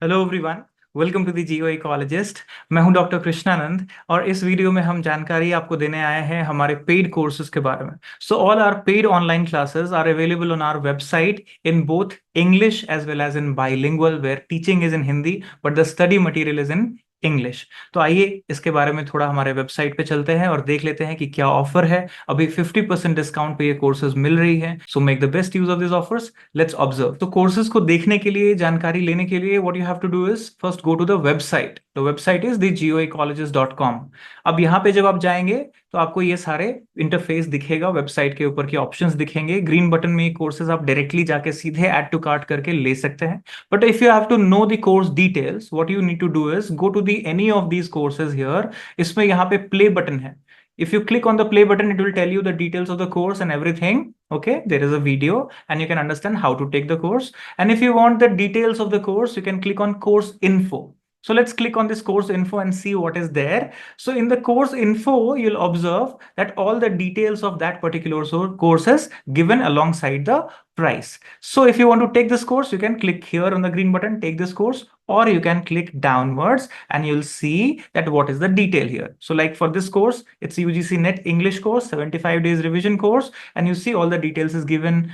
Hello everyone, welcome to the geo ecologist. मैं हूं doctor Krishnanand और इस वीडियो में हम जानकारी आपको देने आए हैं हमारे पेड कोर्सेज के बारे में। So all our paid online classes are available on our website in both English as well as in bilingual, where teaching is in Hindi but the study material is in English. तो आइए इसके बारे में थोड़ा हमारे वेबसाइट पे चलते हैं और देख लेते हैं कि क्या ऑफर है। अभी 50% डिस्काउंट पे ये कोर्सेज मिल रही है। So make the best use of this offers. Let's observe. तो कोर्सेज को देखने के लिए, जानकारी लेने के लिए what you have to do is first go to the website. The website is thegeoecologist.com। अब यहाँ पे जब आप जाएंगे तो आपको ये सारे इंटरफेस दिखेगा, वेबसाइट के ऊपर के ऑप्शंस दिखेंगे। ग्रीन बटन में ये कोर्सेज आप डायरेक्टली जाके सीधे ऐड टू कार्ट करके ले सकते हैं। But if you have to know the course details, what you need to do is go to the any of these courses here. इसमें यहाँ पे प्ले बटन है। If you click on the play button, it will tell you the details of the course and everything. Okay, there is a video and you can understand how to take the course. And if you want the details of the course, you can click on course info. So let's click on this course info and see what is there. So in the course info, you'll observe that all the details of that particular course is given alongside the price. So if you want to take this course, you can click here on the green button, take this course, or you can click downwards and you'll see that what is the detail here. So like for this course, it's UGC Net English course, 75 days revision course, and you see all the details is given.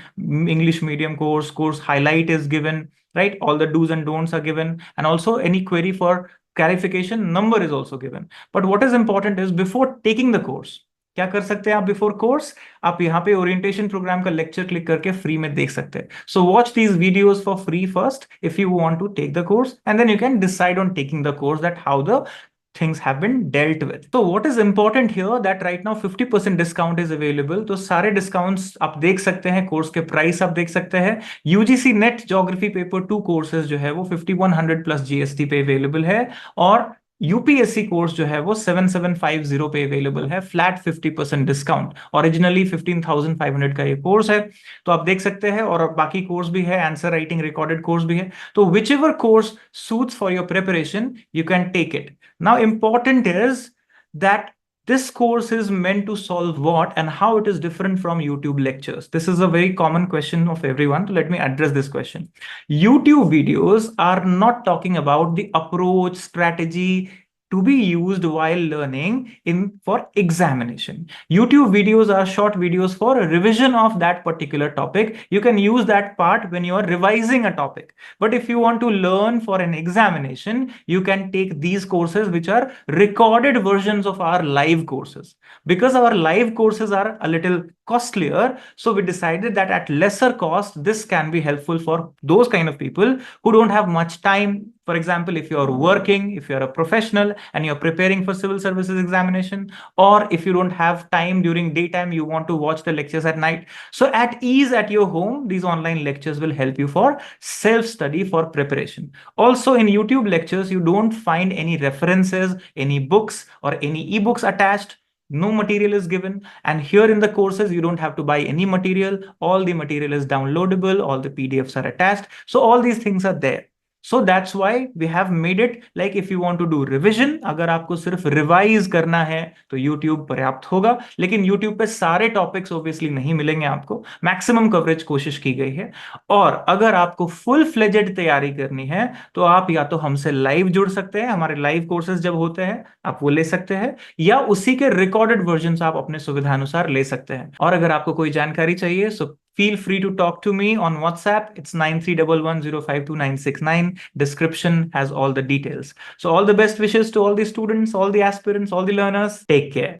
English medium course highlight is given, right? All the do's and don'ts are given, and also any query for clarification number is also given. But what is important is before taking the course, क्या कर सकते हैं आप before course? आप यहाँ पे orientation programme का lecture click करके फ्री में देख सकते हैं। So watch these videos for free first if you want to take the course, and then you can decide on taking the course that how the things have been dealt with. So what is important here that right now 50% discount is available. तो सारे discounts आप देख सकते हैं, course के price आप देख सकते हैं। UGC net geography paper 2 courses जो है वो 5100 प्लस जीएसटी पे अवेलेबल है, और यूपीएससी कोर्स जो है वो 7750 पे अवेलेबल है, फ्लैट 50% डिस्काउंट। ओरिजिनली 15,500 का ये कोर्स है, तो आप देख सकते हैं। और बाकी कोर्स भी है, आंसर राइटिंग रिकॉर्डेड कोर्स भी है। तो whichever course suits for your preparation, you can take it. Now, important is that this course is meant to solve what and how it is different from YouTube lectures. This is a very common question of everyone. So let me address this question. YouTube videos are not talking about the approach, strategy to be used while learning in for examination. YouTube videos are short videos for a revision of that particular topic. You can use that part when you are revising a topic. But if you want to learn for an examination, you can take these courses, which are recorded versions of our live courses. Because our live courses are a little costlier, so we decided that at lesser cost, this can be helpful for those kind of people who don't have much time. For example, if you're working, if you're a professional and you're preparing for civil services examination, or if you don't have time during daytime, you want to watch the lectures at night. So at ease at your home, these online lectures will help you for self-study, for preparation. Also in YouTube lectures, you don't find any references, any books or any ebooks attached. No material is given. And here in the courses, you don't have to buy any material. All the material is downloadable. All the PDFs are attached. So all these things are there. So that's why we have made it like if you want to do revision, अगर आपको सिर्फ revise करना है तो YouTube पर्याप्त होगा। लेकिन YouTube पे सारे टॉपिक्स ऑब्वियसली नहीं मिलेंगे आपको, मैक्सिमम कवरेज कोशिश की गई है। और अगर आपको फुल फ्लेजेड तैयारी करनी है तो आप या तो हमसे लाइव जुड़ सकते हैं, हमारे लाइव कोर्सेज जब होते हैं आप वो ले सकते हैं, या उसी के रिकॉर्डेड वर्जन आप अपने सुविधानुसार ले सकते हैं। और अगर आपको कोई जानकारी चाहिए सो feel free to talk to me on WhatsApp. It's 9311052969. Description has all the details. So all the best wishes to all the students, all the aspirants, all the learners. Take care.